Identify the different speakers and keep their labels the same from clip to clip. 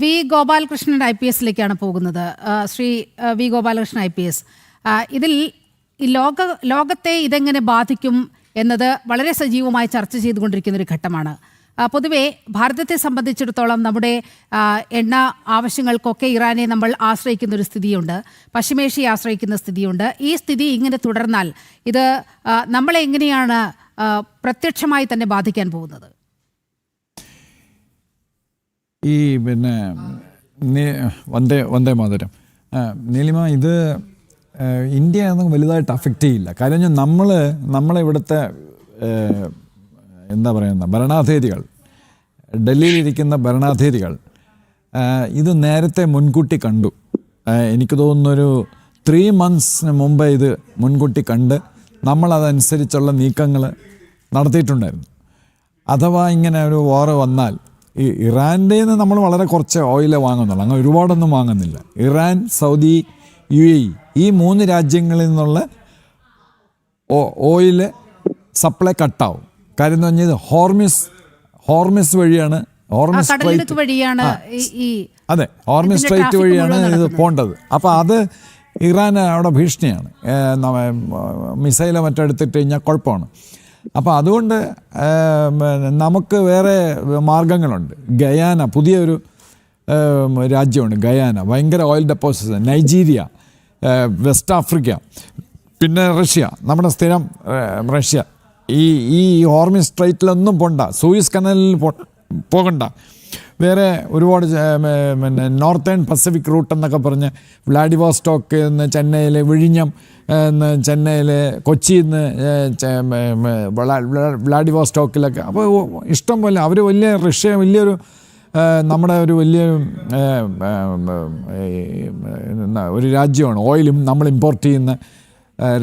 Speaker 1: V Gopalakrishnan IPSിലേക്കാണ് പോകുന്നത്. Shri V Gopalakrishnan IPS, ഇതിൽ ഈ ലോകത്തെ ഇതെങ്ങനെ ബാധിക്കും എന്നത് വളരെ സജീവമായി ചർച്ച ചെയ്തുകൊണ്ടിരിക്കുന്ന ഒരു ഘട്ടമാണ്. പൊതുവെ ഭാരതത്തെ സംബന്ധിച്ചിടത്തോളം നമ്മുടെ എണ്ണ ആവശ്യങ്ങൾക്കൊക്കെ ഇറാനെ നമ്മൾ ആശ്രയിക്കുന്ന ഒരു സ്ഥിതിയുണ്ട്, പശ്ചിമേഷ്യയെ ആശ്രയിക്കുന്ന സ്ഥിതിയുണ്ട്. ഈ സ്ഥിതി ഇങ്ങനെ തുടർന്നാൽ ഇത് നമ്മളെ എങ്ങനെയാണ് പ്രത്യക്ഷമായി തന്നെ ബാധിക്കാൻ പോകുന്നത്?
Speaker 2: ഈ പിന്നെ വന്ദേ മാതരം നീലിമ, ഇത് ഇന്ത്യ ഒന്നും വലുതായിട്ട് അഫക്റ്റ് ചെയ്യില്ല. കാര്യം നമ്മളെ ഇവിടുത്തെ എന്താ പറയുന്ന ഭരണാധികാരികൾ, ഡൽഹിയിലിരിക്കുന്ന ഭരണാധികാരികൾ ഇത് നേരത്തെ മുൻകൂട്ടി കണ്ടു. എനിക്ക് തോന്നുന്നൊരു 3 months മുമ്പ് ഇത് മുൻകൂട്ടി കണ്ട് നമ്മളതനുസരിച്ചുള്ള നീക്കങ്ങൾ നടത്തിയിട്ടുണ്ടായിരുന്നു. അഥവാ ഇങ്ങനെ ഒരു വാർ വന്നാൽ ഈ ഇറാൻ്റെ നിന്ന് നമ്മൾ വളരെ കുറച്ച് ഓയിൽ വാങ്ങുന്നുള്ളൂ, അങ്ങനെ ഒരുപാടൊന്നും വാങ്ങുന്നില്ല. ഇറാൻ, സൗദി, UAE ഈ 3 രാജ്യങ്ങളിൽ നിന്നുള്ള ഓയിൽ സപ്ലൈ കട്ടാവും. കാര്യം എന്ന് പറഞ്ഞാൽ ഹോർമിസ് വഴിയാണ്, ഹോർമിസ് സ്ട്രൈറ്റ് വഴിയാണ് ഇത് പോകേണ്ടത്. അപ്പോൾ അത് ഇറാൻ അവിടെ ഭീഷണിയാണ്. മിസൈല് മറ്റെടുത്തിട്ട് കഴിഞ്ഞാൽ കുഴപ്പമാണ്. അപ്പോൾ അതുകൊണ്ട് നമുക്ക് വേറെ മാർഗങ്ങളുണ്ട്. ഗയാന, പുതിയൊരു രാജ്യമുണ്ട് ഗയാന, ഭയങ്കര oil deposits. Nigeria, west Africa, പിന്നെ റഷ്യ, നമ്മുടെ സ്ഥിരം റഷ്യ. ഈ ഹോർമിസ് സ്ട്രൈറ്റിലൊന്നും പോകണ്ട, സൂയിസ് കനാലിൽ പോകണ്ട. വേറെ ഒരുപാട് പിന്നെ നോർത്തേൺ പസഫിക് റൂട്ട് എന്നൊക്കെ പറഞ്ഞ് വ്ളാഡിവോസ്റ്റോക്ക് എന്ന് ചെന്നൈയിൽ, വിഴിഞ്ഞം എന്ന് ചെന്നൈയിൽ, കൊച്ചിയിൽ നിന്ന് വ്ളാഡിവോസ്റ്റോക്കിലൊക്കെ. അപ്പോൾ ഇഷ്ടം പോലെ അവർ റഷ്യ വലിയൊരു നമ്മുടെ ഒരു വലിയ ഒരു രാജ്യമാണ്. ഓയിലും നമ്മൾ ഇമ്പോർട്ട് ചെയ്യുന്ന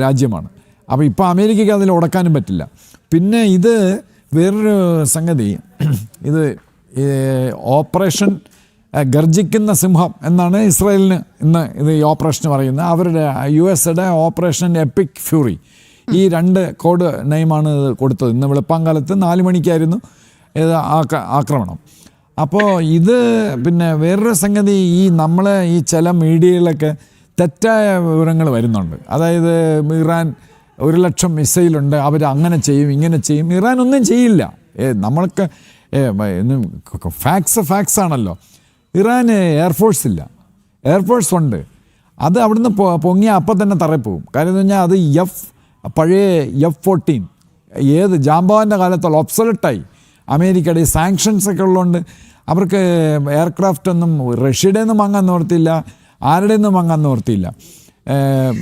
Speaker 2: രാജ്യമാണ്. അപ്പോൾ ഇപ്പോൾ അമേരിക്കയ്ക്ക് അതിൽ ഉടക്കാനും പറ്റില്ല. പിന്നെ ഇത് വേറൊരു സംഗതി, ഇത് ഓപ്പറേഷൻ ഗർജിക്കുന്ന സിംഹം എന്നാണ് ഇസ്രായേലിന് ഇന്ന് ഇത് ഈ ഓപ്പറേഷൻ പറയുന്നത്. അവരുടെ US ഓപ്പറേഷൻ എപ്പിക് ഫ്യൂറി, ഈ 2 കോഡ് നെയിമാണ് ഇത് കൊടുത്തത്. ഇന്ന് വെളുപ്പാങ്കാലത്ത് 4 മണിക്കായിരുന്നു ഇത് ആക്രമണം. അപ്പോൾ ഇത് പിന്നെ വേറൊരു സംഗതി, ഈ നമ്മളെ ഈ ചില മീഡിയയിലൊക്കെ തെറ്റായ വിവരങ്ങൾ വരുന്നുണ്ട്. അതായത് ഇറാൻ 1,00,000 മിസൈലുണ്ട്, അവർ അങ്ങനെ ചെയ്യും ഇങ്ങനെ ചെയ്യും. ഇറാൻ ഒന്നും ചെയ്യില്ല. നമ്മൾക്ക് ഫാക്സ് ആണല്ലോ. ഇറാൻ എയർഫോഴ്സ് ഇല്ല, എയർഫോഴ്സ് ഉണ്ട്. അത് അവിടുന്ന് പൊങ്ങിയാൽ അപ്പം തന്നെ തറയിപ്പോവും. കാര്യം എന്ന് പറഞ്ഞാൽ അത് പഴയ F-14 ഏത് ജാംബവാൻ്റെ കാലത്തുള്ള ഒബ്സൊലറ്റായി. അമേരിക്കയുടെ ഈ സാങ്ഷൻസൊക്കെ ഉള്ളതുകൊണ്ട് അവർക്ക് എയർക്രാഫ്റ്റ് ഒന്നും റഷ്യയുടെ നിന്നും വാങ്ങാൻ നിവർത്തിയില്ല, ആരുടെ നിന്നും വാങ്ങാൻ നിവർത്തിയില്ല.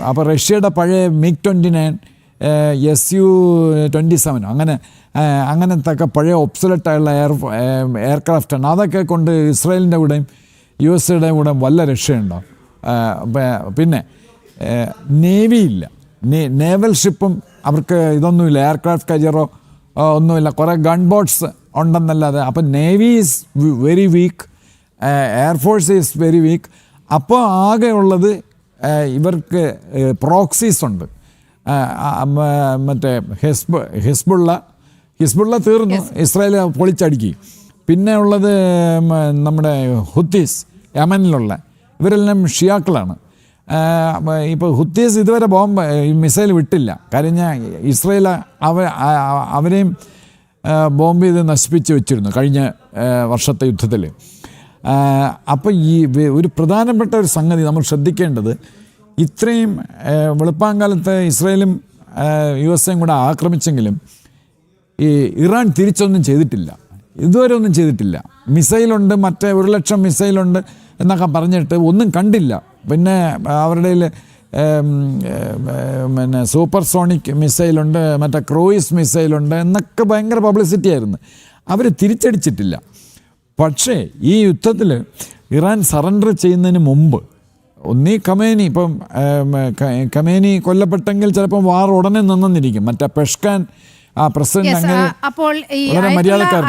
Speaker 2: അപ്പോൾ റഷ്യയുടെ പഴയ MiG-29, Su-27 അങ്ങനത്തെ പഴയ ഒബ്സൊലറ്റായുള്ള എയർക്രാഫ്റ്റാണ്. അതൊക്കെ കൊണ്ട് ഇസ്രായേലിൻ്റെ കൂടെയും USA കൂടെയും വല്ല രക്ഷയുണ്ടാവും. പിന്നെ നേവി ഇല്ല, നേവൽ ഷിപ്പും അവർക്ക് ഇതൊന്നുമില്ല, എയർക്രാഫ്റ്റ് കരിയറോ ഒന്നുമില്ല. കുറേ ഗൺ ബോട്ട്സ് ഉണ്ടെന്നല്ലാതെ. അപ്പം navy is very weak, air force is very weak. അപ്പോൾ ആകെ ഉള്ളത് ഇവർക്ക് പ്രോക്സീസ് ഉണ്ട്. മറ്റേ ഹിസ്ബുള്ള തീർന്നു, ഇസ്രായേൽ പൊളിച്ചടുക്കി. പിന്നെ ഉള്ളത് നമ്മുടെ ഹുത്തീസ്, യമനിലുള്ള, ഇവരെല്ലാം ഷിയാക്കളാണ്. ഇപ്പോൾ ഹുത്തീസ് ഇതുവരെ മിസൈൽ വിട്ടില്ല. കാര്യം ഇസ്രായേൽ അവരെയും ബോംബ് ചെയ്ത് നശിപ്പിച്ച് വെച്ചിരുന്നു കഴിഞ്ഞ വർഷത്തെ യുദ്ധത്തിൽ. അപ്പോൾ ഈ ഒരു പ്രധാനപ്പെട്ട ഒരു സംഗതി നമ്മൾ ശ്രദ്ധിക്കേണ്ടത്, ഇത്രയും വെളുപ്പാങ്കാലത്ത് ഇസ്രായേലും USA കൂടെ ആക്രമിച്ചെങ്കിലും ഈ ഇറാൻ തിരിച്ചൊന്നും ചെയ്തിട്ടില്ല, ഇതുവരെ ഒന്നും ചെയ്തിട്ടില്ല. മിസൈലുണ്ട്, മറ്റേ 1,00,000 മിസൈലുണ്ട് എന്നൊക്കെ പറഞ്ഞിട്ട് ഒന്നും കണ്ടില്ല. പിന്നെ അവരുടെ പിന്നെ സൂപ്പർസോണിക് മിസൈലുണ്ട്, മറ്റേ ക്രൂയിസ് മിസൈലുണ്ട് എന്നൊക്കെ ഭയങ്കര പബ്ലിസിറ്റി ആയിരുന്നു. അവർ തിരിച്ചടിച്ചിട്ടില്ല. പക്ഷേ ഈ യുദ്ധത്തിൽ ഇറാൻ സറണ്ടർ ചെയ്യുന്നതിന് മുമ്പ് ഒന്നീ ഖമേനി കൊല്ലപ്പെട്ടെങ്കിൽ ചിലപ്പോൾ വാർ ഉടനെ നിന്നിരിക്കും. മറ്റേ പെഷ്കാൻ പ്രസിഡന്റ് അങ്ങനെ വളരെ മര്യാദക്കാരൻ.